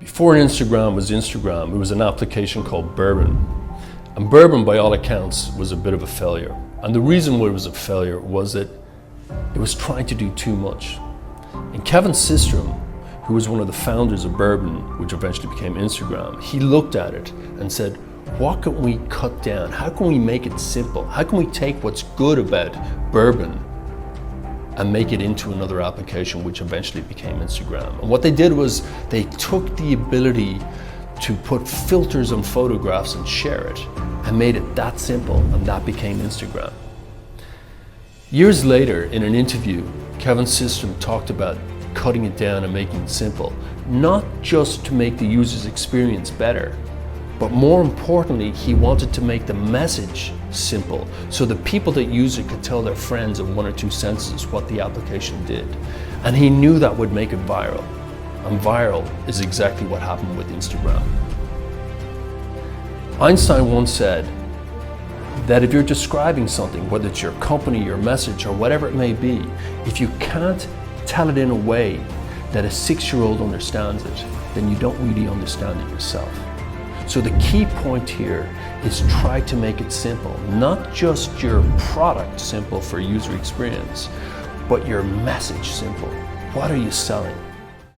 Before Instagram was Instagram, it was an application called Bourbon. And Bourbon, by all accounts, was a bit of a failure. And the reason why it was a failure was that it was trying to do too much. And Kevin Systrom, who was one of the founders of Bourbon, which eventually became Instagram, he looked at it and said, what can we cut down? How can we make it simple? How can we take what's good about Bourbon and make it into another application, which eventually became Instagram? And what they did was they took the ability to put filters on photographs and share it and made it that simple, and that became Instagram. Years later, in an interview, Kevin Systrom talked about cutting it down and making it simple, not just to make the user's experience better, but more importantly, he wanted to make the message simple so the people that use it could tell their friends in 1 or 2 sentences what the application did. And he knew that would make it viral. And viral is exactly what happened with Instagram. Einstein once said that if you're describing something, whether it's your company, your message, or whatever it may be, if you can't tell it in a way that a 6-year-old understands it, then you don't really understand it yourself. So the key point here is try to make it simple, not just your product simple for user experience, but your message simple. What are you selling?